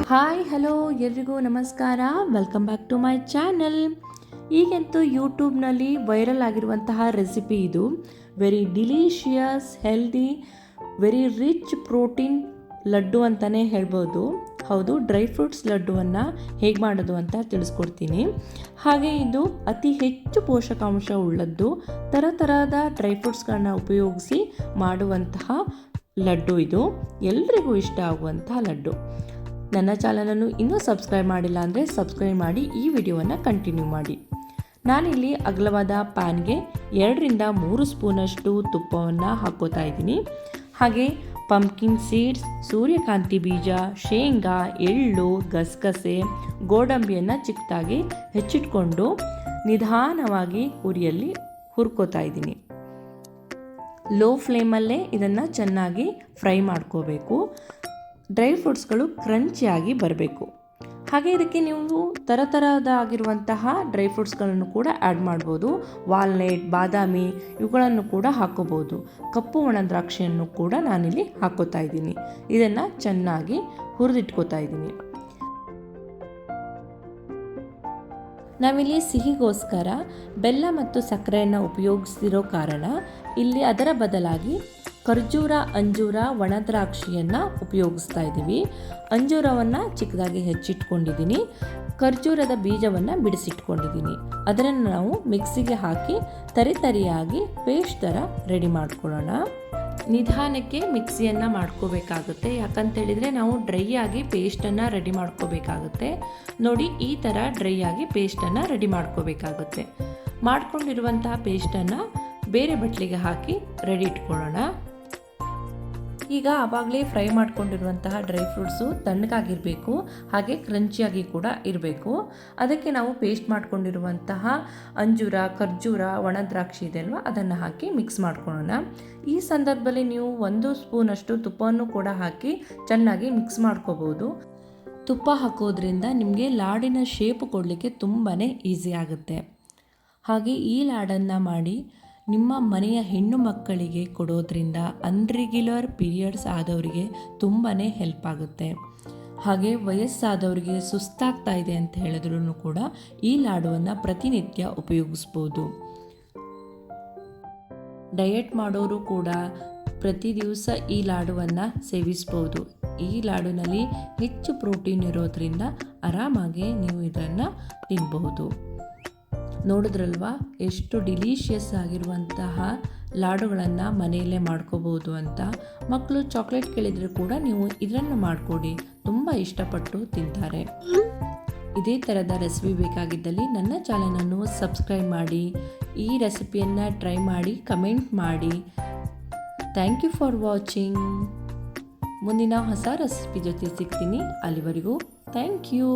Hi hello ಎಲ್ರಿಗೂ ನಮಸ್ಕಾರ. Welcome back to my channel. ಈಗಂತೂ ಯೂಟ್ಯೂಬ್ನಲ್ಲಿ ವೈರಲ್ ಆಗಿರುವಂತಹ ರೆಸಿಪಿ ಇದು. Very delicious, healthy, very rich protein laddu ಅಂತಲೇ ಹೇಳ್ಬೋದು. ಹೌದು, ಡ್ರೈ ಫ್ರೂಟ್ಸ್ ಲಡ್ಡುವನ್ನು ಹೇಗೆ ಮಾಡೋದು ಅಂತ ತಿಳಿಸ್ಕೊಡ್ತೀನಿ. ಹಾಗೆ ಇದು ಅತಿ ಹೆಚ್ಚು ಪೋಷಕಾಂಶ ಉಳ್ಳದ್ದು. ಥರದ ಡ್ರೈ ಫ್ರೂಟ್ಸ್ಗಳನ್ನ ಉಪಯೋಗಿಸಿ ಮಾಡುವಂತಹ ಲಡ್ಡು ಇದು. ಎಲ್ರಿಗೂ ಇಷ್ಟ ಆಗುವಂತಹ ಲಡ್ಡು. ನನ್ನ ಚಾನಲನ್ನು ಇನ್ನೂ ಸಬ್ಸ್ಕ್ರೈಬ್ ಮಾಡಿಲ್ಲ ಅಂದರೆ ಸಬ್ಸ್ಕ್ರೈಬ್ ಮಾಡಿ ಈ ವಿಡಿಯೋವನ್ನು ಕಂಟಿನ್ಯೂ ಮಾಡಿ. ನಾನಿಲ್ಲಿ ಅಗಲವಾದ ಪ್ಯಾನ್ಗೆ 2-3 ಸ್ಪೂನಷ್ಟು ತುಪ್ಪವನ್ನು ಹಾಕ್ಕೋತಾ ಇದ್ದೀನಿ. ಹಾಗೆ ಪಂಪ್ಕಿನ್ ಸೀಡ್ಸ್, ಸೂರ್ಯಕಾಂತಿ ಬೀಜ, ಶೇಂಗಾ, ಎಳ್ಳು, ಗಸಗಸೆ, ಗೋಡಂಬಿಯನ್ನು ಚಿಕ್ಕದಾಗಿ ಹೆಚ್ಚಿಟ್ಕೊಂಡು ನಿಧಾನವಾಗಿ ಉರಿಯಲ್ಲಿ ಹುರ್ಕೋತಾ ಇದ್ದೀನಿ. ಲೋ ಫ್ಲೇಮಲ್ಲೇ ಇದನ್ನು ಚೆನ್ನಾಗಿ ಫ್ರೈ ಮಾಡ್ಕೋಬೇಕು. ಡ್ರೈ ಫ್ರೂಟ್ಸ್ಗಳು ಕ್ರಂಚಿಯಾಗಿ ಬರಬೇಕು. ಹಾಗೆ ಇದಕ್ಕೆ ನೀವು ಥರದಾಗಿರುವಂತಹ ಡ್ರೈ ಫ್ರೂಟ್ಸ್ಗಳನ್ನು ಕೂಡ ಆ್ಯಡ್ ಮಾಡ್ಬೋದು. ವಾಲ್ನಟ್, ಬಾದಾಮಿ ಇವುಗಳನ್ನು ಕೂಡ ಹಾಕೋಬೋದು. ಕಪ್ಪು ಒಣ ದ್ರಾಕ್ಷಿಯನ್ನು ಕೂಡ ನಾನಿಲ್ಲಿ ಹಾಕೋತಾ ಇದ್ದೀನಿ. ಇದನ್ನು ಚೆನ್ನಾಗಿ ಹುರಿದಿಟ್ಕೋತಾ ಇದ್ದೀನಿ. ನಾವಿಲ್ಲಿ ಸಿಹಿಗೋಸ್ಕರ ಬೆಲ್ಲ ಮತ್ತು ಸಕ್ಕರೆಯನ್ನು ಉಪಯೋಗಿಸಿರೋ ಕಾರಣ ಇಲ್ಲಿ ಅದರ ಬದಲಾಗಿ ಖರ್ಜೂರ, ಅಂಜೂರ, ಒಣ ದ್ರಾಕ್ಷಿಯನ್ನು ಉಪಯೋಗಿಸ್ತಾ ಇದ್ದೀವಿ. ಅಂಜೂರವನ್ನು ಚಿಕ್ಕದಾಗಿ ಹೆಚ್ಚಿಟ್ಕೊಂಡಿದ್ದೀನಿ. ಖರ್ಜೂರದ ಬೀಜವನ್ನು ಬಿಡಿಸಿಟ್ಕೊಂಡಿದ್ದೀನಿ. ಅದನ್ನು ನಾವು ಮಿಕ್ಸಿಗೆ ಹಾಕಿ ತರಿಯಾಗಿ ಪೇಸ್ಟ್ ಥರ ರೆಡಿ ಮಾಡ್ಕೊಳ್ಳೋಣ. ನಿಧಾನಕ್ಕೆ ಮಿಕ್ಸಿಯನ್ನು ಮಾಡ್ಕೋಬೇಕಾಗುತ್ತೆ. ಯಾಕಂತೇಳಿದರೆ ನಾವು ಡ್ರೈ ಆಗಿ ಪೇಸ್ಟನ್ನು ರೆಡಿ ಮಾಡ್ಕೋಬೇಕಾಗುತ್ತೆ. ನೋಡಿ, ಈ ಥರ ಡ್ರೈ ಆಗಿ ಪೇಸ್ಟನ್ನು ರೆಡಿ ಮಾಡ್ಕೋಬೇಕಾಗುತ್ತೆ. ಮಾಡ್ಕೊಂಡಿರುವಂತಹ ಪೇಸ್ಟನ್ನು ಬೇರೆ ಬಟ್ಲಿಗೆ ಹಾಕಿ ರೆಡಿ ಇಟ್ಕೊಳ್ಳೋಣ. ಈಗ ಆವಾಗಲೇ ಫ್ರೈ ಮಾಡ್ಕೊಂಡಿರುವಂತಹ ಡ್ರೈ ಫ್ರೂಟ್ಸು ತಣ್ಣಗಾಗಿರಬೇಕು, ಹಾಗೆ ಕ್ರಂಚಿಯಾಗಿ ಕೂಡ ಇರಬೇಕು. ಅದಕ್ಕೆ ನಾವು ಪೇಸ್ಟ್ ಮಾಡ್ಕೊಂಡಿರುವಂತಹ ಅಂಜೂರ, ಖರ್ಜೂರ, ಒಣ ದ್ರಾಕ್ಷಿ ಇದೆ ಅಲ್ವಾ, ಅದನ್ನು ಹಾಕಿ ಮಿಕ್ಸ್ ಮಾಡ್ಕೊಳ್ಳೋಣ. ಈ ಸಂದರ್ಭದಲ್ಲಿ ನೀವು 1 ಸ್ಪೂನಷ್ಟು ತುಪ್ಪವನ್ನು ಕೂಡ ಹಾಕಿ ಚೆನ್ನಾಗಿ ಮಿಕ್ಸ್ ಮಾಡ್ಕೋಬೋದು. ತುಪ್ಪ ಹಾಕೋದ್ರಿಂದ ನಿಮಗೆ ಲಾಡಿನ ಶೇಪ್ ಕೊಡಲಿಕ್ಕೆ ತುಂಬಾ ಈಸಿ ಆಗುತ್ತೆ. ಹಾಗೆ ಈ ಲಾಡನ್ನು ಮಾಡಿ ನಿಮ್ಮ ಮನೆಯ ಹೆಣ್ಣು ಮಕ್ಕಳಿಗೆ ಕೊಡೋದ್ರಿಂದ ಅನ್ರೆಗ್ಯುಲರ್ ಪೀರಿಯಡ್ಸ್ ಆದವರಿಗೆ ತುಂಬಾ ಹೆಲ್ಪ್ ಆಗುತ್ತೆ. ಹಾಗೆ ವಯಸ್ಸಾದವರಿಗೆ ಸುಸ್ತಾಗ್ತಾ ಇದೆ ಅಂತ ಹೇಳಿದ್ರೂ ಕೂಡ ಈ ಲಾಡುವನ್ನು ಪ್ರತಿನಿತ್ಯ ಉಪಯೋಗಿಸ್ಬೋದು. ಡಯಟ್ ಮಾಡೋರು ಕೂಡ ಪ್ರತಿ ದಿವಸ ಈ ಲಾಡುವನ್ನು ಸೇವಿಸ್ಬೋದು. ಈ ಲಾಡುನಲ್ಲಿ ಹೆಚ್ಚು ಪ್ರೋಟೀನ್ ಇರೋದ್ರಿಂದ ಆರಾಮಾಗಿ ನೀವು ಇದನ್ನು ತಿನ್ನಬಹುದು. ನೋಡಿದ್ರಲ್ವಾ ಎಷ್ಟು ಡಿಲಿಷಿಯಸ್ ಆಗಿರುವಂತಹ ಲಾಡುಗಳನ್ನು ಮನೆಯಲ್ಲೇ ಮಾಡ್ಕೋಬೋದು ಅಂತ. ಮಕ್ಕಳು ಚಾಕ್ಲೇಟ್ ಕೇಳಿದರೆ ಕೂಡ ನೀವು ಇದನ್ನು ಮಾಡಿಕೊಡಿ, ತುಂಬ ಇಷ್ಟಪಟ್ಟು ತಿಂತಾರೆ. ಇದೇ ಥರದ ರೆಸಿಪಿ ಬೇಕಾಗಿದ್ದಲ್ಲಿ ನನ್ನ ಚಾನಲನ್ನು ಸಬ್ಸ್ಕ್ರೈಬ್ ಮಾಡಿ, ಈ ರೆಸಿಪಿಯನ್ನು ಟ್ರೈ ಮಾಡಿ ಕಮೆಂಟ್ ಮಾಡಿ. Thank you for watching. ಮುಂದಿನ ಹೊಸ ರೆಸಿಪಿ ಜೊತೆ ಸಿಗ್ತೀನಿ. ಅಲ್ಲಿವರೆಗೂ ಥ್ಯಾಂಕ್ ಯು.